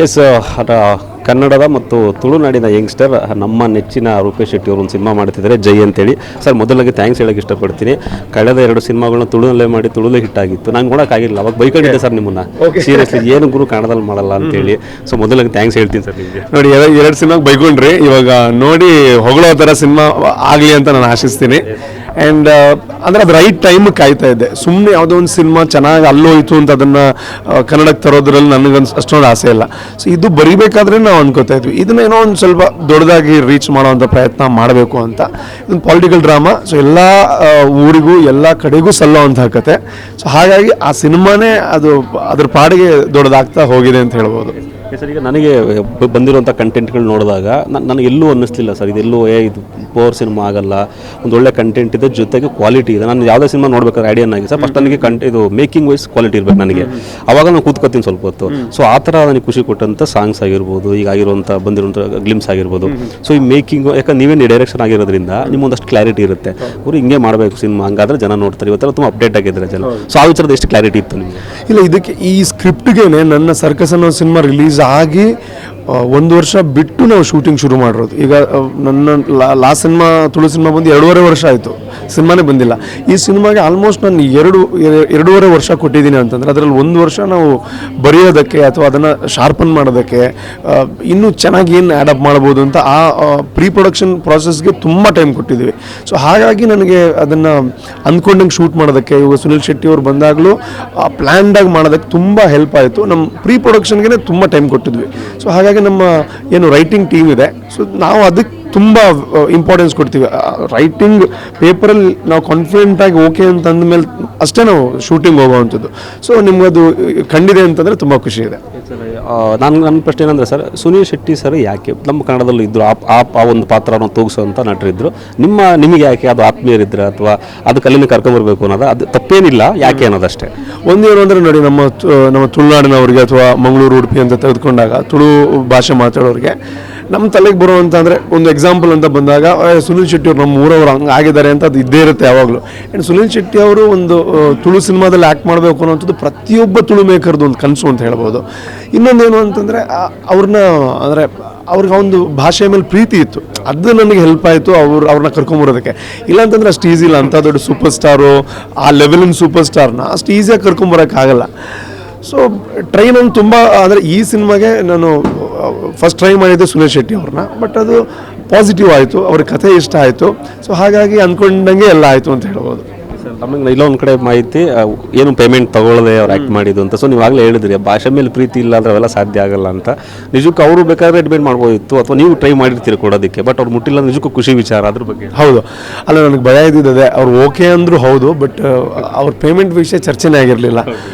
S, ಕನ್ನಡದ ಮತ್ತು ತುಳುನಾಡಿನ ಯಂಗ್ಸ್ಟರ್ ನಮ್ಮ ನೆಚ್ಚಿನ ರೂಪೇಶ್ ಶೆಟ್ಟಿ ಅವರು ಒಂದು ಸಿನಿಮಾ ಮಾಡ್ತಿದ್ದಾರೆ, ಜೈ ಅಂತೇಳಿ. ಸರ್, ಮೊದಲಾಗಿ ಥ್ಯಾಂಕ್ಸ್ ಹೇಳೋಕ್ಕೆ ಇಷ್ಟಪಡ್ತೀನಿ. ಕಳೆದ 2 ಸಿನಿಮಾಗಳನ್ನ ತುಳುನಲ್ಲೇ ಮಾಡಿ ತುಳುಲೇ ಹಿಟ್ ಆಗಿತ್ತು. ನಂಗೆ ನೋಡೋಕ್ಕಾಗಿಲ್ಲ, ಅವಾಗ ಬೈಕೊಂಡಿದ್ದೆ ಸರ್ ನಿಮ್ಮನ್ನು, ಸೀರಿಯಸ್ಲಿ ಏನು ಗುರು ಕನ್ನಡದಲ್ಲಿ ಮಾಡಲ್ಲ ಅಂತೇಳಿ. ಸೊ ಮೊದಲಾಗಿ ಥ್ಯಾಂಕ್ಸ್ ಹೇಳ್ತೀನಿ ಸರ್ ನಿಮಗೆ. ನೋಡಿ, 2 ಸಿನಿಮಾಗೆ ಬೈಕೊಂಡ್ರಿ, ಇವಾಗ ನೋಡಿ ಹೊಗಳೋ ಥರ ಸಿನಿಮಾ ಆಗಲಿ ಅಂತ ನಾನು ಆಶಿಸ್ತೀನಿ. ಆ್ಯಂಡ್ ಅಂದರೆ ಅದು ರೈಟ್ ಟೈಮ್ ಕಾಯ್ತಾ ಇದ್ದೆ. ಸುಮ್ಮನೆ ಯಾವುದೋ ಒಂದು ಸಿನಿಮಾ ಚೆನ್ನಾಗಿ ಅಲ್ಲೋಯ್ತು ಅಂತ ಅದನ್ನು ಕನ್ನಡಕ್ಕೆ ತರೋದ್ರಲ್ಲಿ ನನಗೊಂದು ಅಷ್ಟೊಂದು ಆಸೆ ಇಲ್ಲ. ಸೊ ಇದು ಬರಿಬೇಕಾದ್ರೆ ನಾವು ಅನ್ಕೋತಾ ಇದ್ವಿ, ಇದನ್ನೇನೋ ಒಂದು ಸ್ವಲ್ಪ ದೊಡ್ಡದಾಗಿ ರೀಚ್ ಮಾಡೋವಂಥ ಪ್ರಯತ್ನ ಮಾಡಬೇಕು ಅಂತ. ಇದೊಂದು ಪೊಲಿಟಿಕಲ್ ಡ್ರಾಮಾ, ಸೊ ಎಲ್ಲ ಊರಿಗೂ ಎಲ್ಲ ಕಡೆಗೂ ಸಲ್ಲೋವಂಥ ಕತೆ. ಸೊ ಹಾಗಾಗಿ ಆ ಸಿನಿಮಾನೇ ಅದು ಅದ್ರ ಪಾಡಿಗೆ ದೊಡ್ಡದಾಗ್ತಾ ಹೋಗಿದೆ ಅಂತ ಹೇಳ್ಬೋದು. ಸರ್, ಈಗ ನನಗೆ ಬಂದಿರುವಂಥ ಕಂಟೆಂಟ್ಗಳು ನೋಡಿದಾಗ ನನಗೆ ಎಲ್ಲೂ ಅನ್ನಿಸ್ಲಿಲ್ಲ ಸರ್, ಇದೆಲ್ಲೂ ಇದು ಪವರ್ ಸಿನಿಮಾ ಆಗಲ್ಲ, ಒಂದು ಒಳ್ಳೆ ಕಂಟೆಂಟ್ ಇದೆ, ಜೊತೆಗೆ ಕ್ವಾಲಿಟಿ ಇದೆ. ನಾನು ಯಾವುದೇ ಸಿನಿಮಾ ನೋಡ್ಬೇಕಾದ್ರೆ ಐಡಿಯಾನಾಗಿ ಸರ್ ಫಸ್ಟ್ ನನಗೆ ಇದು ಮೇಕಿಂಗ್ ವೈಸ್ ಕ್ವಾಲಿಟಿ ಇರಬೇಕು ನನಗೆ, ಅವಾಗ ನಾನು ಕೂತ್ಕೊತೀನಿ ಸ್ವಲ್ಪ ಹೊತ್ತು. ಸೊ ಆ ಥರ ನನಗೆ ಖುಷಿ ಕೊಟ್ಟಂಥ ಸಾಂಗ್ಸ್ ಆಗಿರ್ಬೋದು, ಈಗ ಆಗಿರುವಂಥ ಬಂದಿರುವಂಥ ಗ್ಲಿಮ್ಸ್ ಆಗಿರ್ಬೋದು. ಸೊ ಈ ಮೇಕಿಂಗು, ಯಾಕಂದ್ರೆ ನೀವೇನು ಡೈರೆಕ್ಷನ್ ಆಗಿರೋದ್ರಿಂದ ನಿಮ್ಮೊಂದಷ್ಟು ಕ್ಲಾರಿಟಿ ಇರುತ್ತೆ, ಅವರು ಹಿಂಗೆ ಮಾಡಬೇಕು ಸಿನಿಮಾ, ಹಂಗಾದ್ರೆ ಜನ ನೋಡ್ತಾರೆ. ಇವತ್ತೆಲ್ಲ ತುಂಬ ಅಪ್ಡೇಟ್ ಆಗಿದ್ದಾರೆ ಜನ. ಸೊ ಆ ವಿಚಾರದ ಎಷ್ಟು ಕ್ಲಾರಿಟಿ ಇತ್ತು ನಿಮಗೆ? ಇಲ್ಲ, ಇದಕ್ಕೆ ಈ ಸ್ಕ್ರಿಪ್ಟ್ಗೆ ನನ್ನ ಸರ್ಕಸ್ ಅನ್ನೋ ಸಿನಿಮಾ ರಿಲೀಸ್ ಆಗಿ 1 ವರ್ಷ ಬಿಟ್ಟು ನಾವು ಶೂಟಿಂಗ್ ಶುರು ಮಾಡಿರೋದು. ಈಗ ನನ್ನ ಲಾಸ್ಟ್ ಸಿನಿಮಾ ತುಳು ಸಿನಿಮಾ ಬಂದು 2.5 ವರ್ಷ ಆಯಿತು, ಸಿನಿಮಾನೇ ಬಂದಿಲ್ಲ. ಈ ಸಿನಿಮಾಗೆ ಆಲ್ಮೋಸ್ಟ್ ನಾನು 2.5 ವರ್ಷ ಕೊಟ್ಟಿದ್ದೀನಿ ಅಂತಂದರೆ ಅದರಲ್ಲಿ 1 ವರ್ಷ ನಾವು ಬರೆಯೋದಕ್ಕೆ ಅಥವಾ ಅದನ್ನು ಶಾರ್ಪನ್ ಮಾಡೋದಕ್ಕೆ, ಇನ್ನೂ ಚೆನ್ನಾಗಿ ಏನು ಆ್ಯಡಪ್ ಮಾಡ್ಬೋದು ಅಂತ ಆ ಪ್ರೀ ಪ್ರೊಡಕ್ಷನ್ ಪ್ರಾಸೆಸ್ಗೆ ತುಂಬ ಟೈಮ್ ಕೊಟ್ಟಿದ್ದೀವಿ. ಸೊ ಹಾಗಾಗಿ ನನಗೆ ಅದನ್ನು ಅಂದ್ಕೊಂಡಂಗೆ ಶೂಟ್ ಮಾಡೋದಕ್ಕೆ, ಇವಾಗ ಸುನಿಲ್ ಶೆಟ್ಟಿ ಅವರು ಬಂದಾಗಲೂ ಪ್ಲ್ಯಾನ್ಡಾಗಿ ಮಾಡೋದಕ್ಕೆ ತುಂಬ ಹೆಲ್ಪ್ ಆಯಿತು. ನಮ್ಮ ಪ್ರೀ ಪ್ರೊಡಕ್ಷನ್ಗೆ ತುಂಬ ಟೈಮ್ ಕೊಟ್ಟಿದ್ವಿ. ಸೊ ಹಾಗಾಗಿ ನಮ್ಮ ಏನು ರೈಟಿಂಗ್ ಟೀಮ್ ಇದೆ, ಸೊ ನಾವು ಅದಕ್ಕೆ ತುಂಬ ಇಂಪಾರ್ಟೆನ್ಸ್ ಕೊಡ್ತೀವಿ. ರೈಟಿಂಗ್ ಪೇಪರಲ್ಲಿ ನಾವು ಕಾನ್ಫಿಡೆಂಟಾಗಿ ಓಕೆ ಅಂತ ಅಂದಮೇಲೆ ಅಷ್ಟೇ ನಾವು ಶೂಟಿಂಗ್ ಹೋಗೋವಂಥದ್ದು. ಸೊ ನಿಮ್ಗದು ಕಂಡಿದೆ ಅಂತಂದರೆ ತುಂಬ ಖುಷಿ ಇದೆ. ನನ್ನ ಪ್ರಶ್ನೆ ಏನಂದರೆ ಸರ್, ಸುನೀಲ್ ಶೆಟ್ಟಿ ಸರ್ ಯಾಕೆ ನಮ್ಮ ಕನ್ನಡದಲ್ಲಿ ಇದ್ದರು, ಆ ಒಂದು ಪಾತ್ರವನ್ನು ತೂಗಿಸುವಂಥ ನಟರಿದ್ದರು, ನಿಮಗೆ ಯಾಕೆ ಅದು ಆತ್ಮೀಯರಿದ್ರೆ ಅಥವಾ ಅದಕ್ಕೆ ಅಲ್ಲಿಂದ ಕರ್ಕೊಂಬರ್ಬೇಕು ಅನ್ನೋದು, ಅದು ತಪ್ಪೇನಿಲ್ಲ, ಯಾಕೆ ಅನ್ನೋದಷ್ಟೇ. ಒಂದೇನು ಅಂದರೆ ನೋಡಿ, ನಮ್ಮ ತುಳುನಾಡಿನವ್ರಿಗೆ ಅಥವಾ ಮಂಗಳೂರು, ಉಡುಪಿ ಅಂತ ತೆಗೆದುಕೊಂಡಾಗ ತುಳು ಭಾಷೆ ಮಾತಾಡೋರಿಗೆ ನಮ್ಮ ತಲೆಗೆ ಬರುವಂತ ಅಂದರೆ ಒಂದು ಎಕ್ಸಾಂಪಲ್ ಅಂತ ಬಂದಾಗ ಸುನಿಲ್ ಶೆಟ್ಟಿ ಅವರು ನಮ್ಮ ಊರವರು ಹಂಗೆ ಆಗಿದ್ದಾರೆ ಅಂತ ಅದು ಇದ್ದೇ ಇರುತ್ತೆ ಯಾವಾಗಲೂ. ಆ್ಯಂಡ್ ಸುನಿಲ್ ಶೆಟ್ಟಿ ಅವರು ಒಂದು ತುಳು ಸಿನಿಮಾದಲ್ಲಿ ಆ್ಯಕ್ಟ್ ಮಾಡಬೇಕು ಅನ್ನೋಂಥದ್ದು ಪ್ರತಿಯೊಬ್ಬ ತುಳು ಮೇಕರ್ದು ಒಂದು ಕನಸು ಅಂತ ಹೇಳ್ಬೋದು. ಇನ್ನೊಂದೇನು ಅಂತಂದರೆ ಅವ್ರನ್ನ ಅಂದರೆ ಅವ್ರಿಗೆ ಒಂದು ಭಾಷೆಯ ಮೇಲೆ ಪ್ರೀತಿ ಇತ್ತು, ಅದು ನನಗೆ ಹೆಲ್ಪ್ ಆಯಿತು ಅವ್ರನ್ನ ಕರ್ಕೊಂಬರೋದಕ್ಕೆ. ಇಲ್ಲಾಂತಂದರೆ ಅಷ್ಟು ಈಸಿ ಇಲ್ಲ, ಅಂಥ ದೊಡ್ಡ ಸೂಪರ್ ಸ್ಟಾರು, ಆ ಲೆವೆಲಿನ ಸೂಪರ್ ಸ್ಟಾರ್ನ ಅಷ್ಟು ಈಸಿಯಾಗಿ ಕರ್ಕೊಂಬರೋಕ್ಕಾಗಲ್ಲ. ಸೊ ಟ್ರೈ ನಾನು ತುಂಬ ಅಂದರೆ ಈ ಸಿನಿಮಾಗೆ ನಾನು ಫಸ್ಟ್ ಟ್ರೈ ಮಾಡಿದ್ದೆ ಸುನಿಲ್ ಶೆಟ್ಟಿ ಅವ್ರನ್ನ, ಬಟ್ ಅದು ಪಾಸಿಟಿವ್ ಆಯಿತು, ಅವ್ರ ಕಥೆ ಇಷ್ಟ ಆಯಿತು. ಸೊ ಹಾಗಾಗಿ ಅಂದ್ಕೊಂಡಂಗೆ ಎಲ್ಲ ಆಯಿತು ಅಂತ ಹೇಳ್ಬೋದು. ನಮಗೆ ಇಲ್ಲೊಂದು ಕಡೆ ಮಾಹಿತಿ, ಏನು ಪೇಮೆಂಟ್ ತೊಗೊಳ್ಳದೆ ಅವ್ರು ಆ್ಯಕ್ಟ್ ಮಾಡಿದ್ದು ಅಂತ. ಸೊ ನೀವಾಗಲೇ ಹೇಳಿದ್ರಿ ಭಾಷೆ ಮೇಲೆ ಪ್ರೀತಿ ಇಲ್ಲ ಅಂದರೆ ಅವೆಲ್ಲ ಸಾಧ್ಯ ಆಗಲ್ಲ ಅಂತ. ನಿಜಕ್ಕೂ ಅವರು ಬೇಕಾದ್ರೆ ಡಿಪೆಂಡ್ ಮಾಡ್ಬೋದಿತ್ತು, ಅಥವಾ ನೀವು ಟ್ರೈ ಮಾಡಿರ್ತೀರಿ ಕೊಡೋದಕ್ಕೆ, ಬಟ್ ಅವ್ರು ಮುಟ್ಟಿಲ್ಲ, ನಿಜಕ್ಕೂ ಖುಷಿ ವಿಚಾರ. ಅದ್ರ ಬಗ್ಗೆ ಹೌದು, ಅಲ್ಲ ನನಗೆ ಭಯ ಇದ್ದಿದ್ದೆ. ಅವ್ರು ಓಕೆ ಅಂದರೂ ಹೌದು, ಬಟ್ ಅವ್ರ ಪೇಮೆಂಟ್ ವಿಷಯ ಚರ್ಚೆನೇ ಆಗಿರಲಿಲ್ಲ.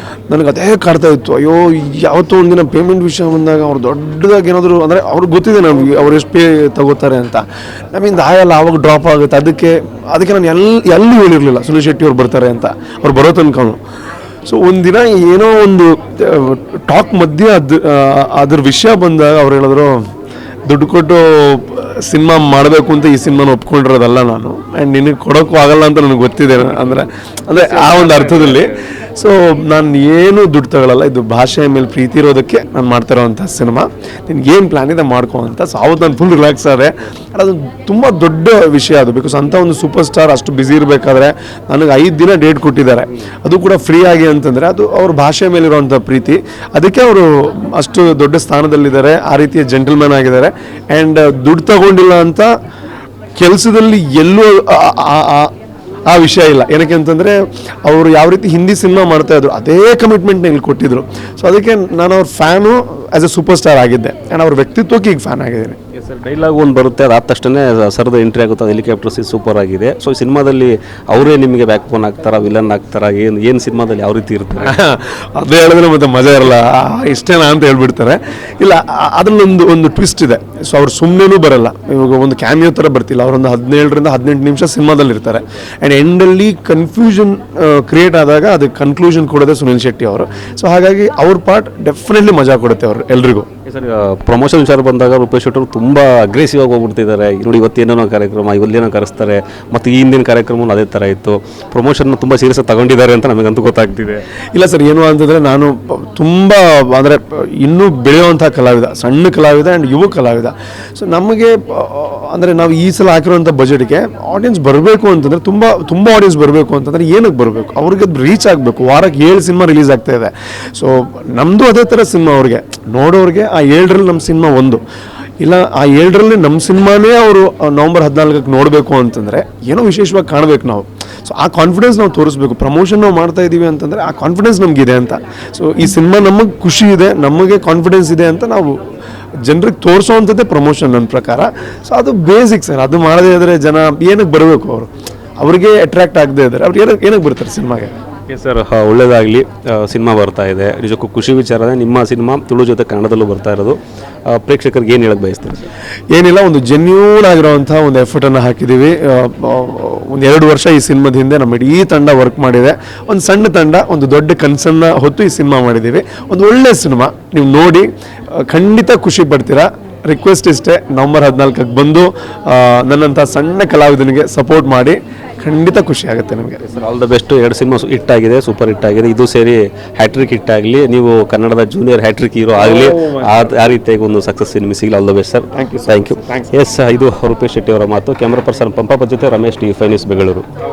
ನನಗೆ ಅದೇ ಕಾಡ್ತಾ ಇತ್ತು, ಅಯ್ಯೋ ಯಾವತ್ತೋ ಒಂದಿನ ಪೇಮೆಂಟ್ ವಿಷಯ ಬಂದಾಗ ಅವ್ರು ದೊಡ್ಡದಾಗಿ ಏನಾದರೂ ಅಂದರೆ ಅವ್ರಿಗೆ ಗೊತ್ತಿದೆ ನಮಗೆ ಅವ್ರು ಎಷ್ಟು ಪೇ ತಗೋತಾರೆ ಅಂತ, ನಮ್ಮಿಂದ ಆಗಲ್ಲ, ಆವಾಗ ಡ್ರಾಪ್ ಆಗುತ್ತೆ. ಅದಕ್ಕೆ ನಾನು ಎಲ್ಲೂ ಹೇಳಿರಲಿಲ್ಲ ಸುನಿಲ್ ಶೆಟ್ಟಿ ಅವ್ರು ಬರ್ತಾರೆ ಅಂತ, ಅವ್ರು ಬರೋ ತನಕ. ಸೊ ಒಂದಿನ ಏನೋ ಒಂದು ಟಾಕ್ ಮಧ್ಯೆ ಅದ್ರ ವಿಷಯ ಬಂದಾಗ ಅವ್ರು ಹೇಳಿದ್ರು, ದುಡ್ಡು ಕೊಟ್ಟು ಸಿನಿಮಾ ಮಾಡಬೇಕು ಅಂತ ಈ ಸಿನಿಮಾನ ಒಪ್ಕೊಂಡಿರೋದಲ್ಲ ನಾನು, ಆ್ಯಂಡ್ ನಿನಗೆ ಕೊಡೋಕ್ಕೂ ಆಗಲ್ಲ ಅಂತ ನನಗೆ ಗೊತ್ತಿದೆ ಅಂದರೆ ಆ ಒಂದು ಅರ್ಥದಲ್ಲಿ. ಸೊ ನಾನು ಏನು ದುಡ್ಡು ತಗೊಳ್ಳಲ್ಲ, ಇದು ಭಾಷೆಯ ಮೇಲೆ ಪ್ರೀತಿ ಇರೋದಕ್ಕೆ ನಾನು ಮಾಡ್ತಾ ಇರೋವಂಥ ಸಿನಿಮಾ, ನಿನ್ಗೇನು ಪ್ಲ್ಯಾನ್ ಇದೆ ಮಾಡ್ಕೊ ಅಂತ. ಸೊ ಅವತ್ತು ನಾನು ಫುಲ್ ರಿಲ್ಯಾಕ್ಸ್ ಆದೆ. ಅದು ತುಂಬ ದೊಡ್ಡ ವಿಷಯ ಅದು, ಬಿಕಾಸ್ ಅಂಥ ಒಂದು ಸೂಪರ್ ಸ್ಟಾರ್ ಅಷ್ಟು ಬ್ಯುಸಿ ಇರಬೇಕಾದ್ರೆ ನನಗೆ 5 ದಿನ ಡೇಟ್ ಕೊಟ್ಟಿದ್ದಾರೆ, ಅದು ಕೂಡ ಫ್ರೀ ಆಗಿ ಅಂತಂದರೆ ಅದು ಅವ್ರ ಭಾಷೆ ಮೇಲಿರುವಂಥ ಪ್ರೀತಿ. ಅದಕ್ಕೆ ಅವರು ಅಷ್ಟು ದೊಡ್ಡ ಸ್ಥಾನದಲ್ಲಿದ್ದಾರೆ, ಆ ರೀತಿಯ ಜೆಂಟಲ್ಮ್ಯಾನ್ ಆಗಿದ್ದಾರೆ. ಆ್ಯಂಡ್ ದುಡ್ಡು ತಗೊಂಡಿಲ್ಲ ಅಂತ ಕೆಲಸದಲ್ಲಿ ಎಲ್ಲೂ ಆ ವಿಷಯ ಇಲ್ಲ. ಏನಕ್ಕೆ ಅಂತಂದರೆ ಅವರು ಯಾವ ರೀತಿ ಹಿಂದಿ ಸಿನಿಮಾ ಮಾಡ್ತಾಯಿದ್ರು ಅದೇ ಕಮಿಟ್ಮೆಂಟ್ನ ಇಲ್ಲಿ ಕೊಟ್ಟಿದ್ರು. ಸೊ ಅದಕ್ಕೆ ನಾನು ಅವ್ರ fan as A super star ಆಗಿದ್ದೆ, ಆ್ಯಂಡ್ ಅವ್ರ ವ್ಯಕ್ತಿತ್ವಕ್ಕೆ ಈಗ ಫ್ಯಾನ್ ಆಗಿದ್ದೀನಿ. ಸರ್, ಡೈಲಾಗ್ ಒಂದು ಬರುತ್ತೆ, ಅದಾದ ತಕ್ಷಣ ಸರ್ದು ಎಂಟ್ರಿ ಆಗುತ್ತೆ, ಅದು ಹೆಲಿಕಾಪ್ಟರ್ ಸೂಪರ್ ಆಗಿದೆ. ಸೊ ಈ ಸಿನಿಮಾದಲ್ಲಿ ಅವರೇ ನಿಮಗೆ ಬ್ಯಾಕ್ ಬೋನ್ ಆಗ್ತಾರಾ, ವಿಲನ್ ಆಗ್ತಾರಾ, ಏನು ಸಿನಿಮಾದಲ್ಲಿ ಯಾವ ರೀತಿ ಇರ್ತಾರೆ? ಅದೇ ಹೇಳಿದ್ರೆ ಮತ್ತೆ ಮಜಾ ಇರಲ್ಲ, ಇಷ್ಟೇನಾ ಅಂತ ಹೇಳ್ಬಿಡ್ತಾರೆ. ಇಲ್ಲ, ಅದರಲ್ಲೊಂದು ಒಂದು ಟ್ವಿಸ್ಟ್ ಇದೆ. ಸೊ ಅವ್ರು ಸುಮ್ಮನೆನೂ ಬರಲ್ಲ, ಇವಾಗ ಒಂದು ಕ್ಯಾಮಿಯೋ ಥರ ಬರ್ತಿಲ್ಲ, ಅವರೊಂದು 17ರಿಂದ 18 ನಿಮಿಷ ಸಿನಿಮಾದಲ್ಲಿ ಇರ್ತಾರೆ. ಆ್ಯಂಡ್ ಎಂಡಲ್ಲಿ ಕನ್ಫ್ಯೂಷನ್ ಕ್ರಿಯೇಟ್ ಆದಾಗ ಅದಕ್ಕೆ ಕನ್ಕ್ಲೂಷನ್ ಕೊಡೋದೇ ಸುನಿಲ್ ಶೆಟ್ಟಿ ಅವರು. ಸೊ ಹಾಗಾಗಿ ಅವ್ರ ಪಾರ್ಟ್ ಡೆಫಿನೆಟ್ಲಿ ಮಜಾ ಕೊಡುತ್ತೆ ಅವ್ರು ಎಲ್ರಿಗೂ. ಸರ್, ಪ್ರಮೋಷನ್ ವಿಚಾರ ಬಂದಾಗ ರೂಪೇಶ್ ಶೆಟ್ಟಿ ಅವರು ತುಂಬ ತುಂಬ ಅಗ್ರೆಸಿವ್ ಆಗಿ ಹೋಗ್ಬಿಡ್ತಿದ್ದಾರೆ. ನೋಡಿ ಇವತ್ತೇನೋ ಕಾರ್ಯಕ್ರಮ, ಇವಲ್ಲೇನೋ ಕರೆಸ್ತಾರೆ, ಮತ್ತು ಈ ಹಿಂದಿನ ಕಾರ್ಯಕ್ರಮ ಅದೇ ಥರ ಇತ್ತು. ಪ್ರಮೋಷನ್ ತುಂಬ ಸೀರಿಯಸ್ ತಗೊಂಡಿದ್ದಾರೆ ಅಂತ ನಮಗಂತೂ ಗೊತ್ತಾಗ್ತಿದೆ. ಇಲ್ಲ ಸರ್, ಏನು ಅಂತಂದರೆ ನಾನು ತುಂಬ ಅಂದರೆ ಇನ್ನೂ ಬೆಳೆಯುವಂಥ ಕಲಾವಿದ, ಸಣ್ಣ ಕಲಾವಿದ ಆ್ಯಂಡ್ ಯುವ ಕಲಾವಿದ. ಸೊ ನಮಗೆ ಅಂದರೆ ನಾವು ಈ ಸಲ ಹಾಕಿರುವಂಥ ಬಜೆಟ್ಗೆ ಆಡಿಯನ್ಸ್ ಬರಬೇಕು ಅಂತಂದರೆ ತುಂಬ ಆಡಿಯನ್ಸ್ ಬರಬೇಕು ಅಂತಂದರೆ ಏನಕ್ಕೆ ಬರಬೇಕು, ಅವ್ರಿಗೆ ರೀಚ್ ಆಗಬೇಕು. ವಾರಕ್ಕೆ 7 ಸಿನಿಮಾ ರಿಲೀಸ್ ಆಗ್ತಾ ಇದೆ. ಸೊ ನಮ್ಮದು ಅದೇ ಥರ ಸಿನಿಮಾ, ಅವ್ರಿಗೆ ನೋಡೋರಿಗೆ ಆ 7ರಲ್ಲಿ ನಮ್ಮ ಸಿನಿಮಾ ಒಂದು, ಇಲ್ಲ ಆ 7ರಲ್ಲಿ ನಮ್ಮ ಸಿನಿಮಾನೇ ಅವರು ನವಂಬರ್ 14ಕ್ಕೆ ನೋಡಬೇಕು ಅಂತಂದರೆ ಏನೋ ವಿಶೇಷವಾಗಿ ಕಾಣಬೇಕು ನಾವು. ಸೊ ಆ ಕಾನ್ಫಿಡೆನ್ಸ್ ನಾವು ತೋರಿಸ್ಬೇಕು. ಪ್ರಮೋಷನ್ ನಾವು ಮಾಡ್ತಾ ಇದ್ದೀವಿ ಅಂತಂದರೆ ಆ ಕಾನ್ಫಿಡೆನ್ಸ್ ನಮಗಿದೆ ಅಂತ. ಸೊ ಈ ಸಿನಿಮಾ ನಮಗೆ ಖುಷಿ ಇದೆ, ನಮಗೆ ಕಾನ್ಫಿಡೆನ್ಸ್ ಇದೆ ಅಂತ ನಾವು ಜನರಿಗೆ ತೋರಿಸೋವಂಥದ್ದೇ ಪ್ರಮೋಷನ್ ನನ್ನ ಪ್ರಕಾರ. ಸೊ ಅದು ಬೇಸಿಕ್ ಸರ್. ಅದು ಮಾಡದೇ ಇದ್ದರೆ ಜನ ಏನಕ್ಕೆ ಬರಬೇಕು, ಅವ್ರಿಗೆ ಅಟ್ರಾಕ್ಟ್ ಆಗದೆ ಇದ್ದಾರೆ ಅವ್ರು ಏನಕ್ಕೆ ಬರ್ತಾರೆ ಸಿನಿಮಾಗೆ. ಓಕೆ ಸರ್, ಒಳ್ಳೆಯದಾಗಲಿ. ಸಿನಿಮಾ ಬರ್ತಾ ಇದೆ, ನಿಜಕ್ಕೂ ಖುಷಿ ವಿಚಾರನೇ. ನಿಮ್ಮ ಸಿನಿಮಾ ತುಳು ಜೊತೆ ಕನ್ನಡದಲ್ಲೂ ಬರ್ತಾ ಇರೋದು. ಪ್ರೇಕ್ಷಕರಿಗೆ ಏನು ಹೇಳಕ್ಕೆ ಬಯಸ್ತೀರಿ ಸರ್? ಏನಿಲ್ಲ, ಒಂದು ಜೆನ್ಯೂನ್ ಆಗಿರೋವಂಥ ಒಂದು ಎಫರ್ಟನ್ನು ಹಾಕಿದ್ದೀವಿ. ಒಂದು 2 ವರ್ಷ ಈ ಸಿನಿಮಾದ ಹಿಂದೆ ನಮ್ಮ ಇಡೀ ತಂಡ ವರ್ಕ್ ಮಾಡಿದೆ. ಒಂದು ಸಣ್ಣ ತಂಡ ಒಂದು ದೊಡ್ಡ ಕನಸನ್ನು ಹೊತ್ತು ಈ ಸಿನಿಮಾ ಮಾಡಿದ್ದೀವಿ. ಒಂದು ಒಳ್ಳೆ ಸಿನಿಮಾ, ನೀವು ನೋಡಿ ಖಂಡಿತ ಖುಷಿ ಪಡ್ತೀರಾ. ರಿಕ್ವೆಸ್ಟ್ ಇಷ್ಟೇ, ನವಂಬರ್ 14ಕ್ಕೆ ಬಂದು ನನ್ನಂಥ ಸಣ್ಣ ಕಲಾವಿದನಿಗೆ ಸಪೋರ್ಟ್ ಮಾಡಿ, ಖಂಡಿತ ಖುಷಿ ಆಗುತ್ತೆ ನಿಮಗೆ. Sir, all the best. 2 cinema hit ಆಗಿದೆ, ಸೂಪರ್ ಹಿಟ್ ಆಗಿದೆ. ಇದು ಸೇರಿ ಹ್ಯಾಟ್ರಿಕ್ ಹಿಟ್ ಆಗಲಿ, ನೀವು ಕನ್ನಡದ ಜೂನಿಯರ್ ಹ್ಯಾಟ್ರಿಕ್ ಹೀರೋ ಆಗಲಿ, ಆ ರೀತಿಯಾಗಿ ಒಂದು ಸಕ್ಸಸ್ ನಿಮಗೆ ಸಿಗಲಿ. All the best sir. Thank you. Yes, ಇದು ರೂಪೇಶ್ ಶೆಟ್ಟಿ ಅವರ ಮಾತು. ಕ್ಯಾಮ್ರಾ ಪರ್ಸನ್ ಪಂಪಪ್ಪ ಜೊತೆ ರಮೇಶ್, ಟಿ5 ನ್ಯೂಸ್ ಬೆಂಗಳೂರು.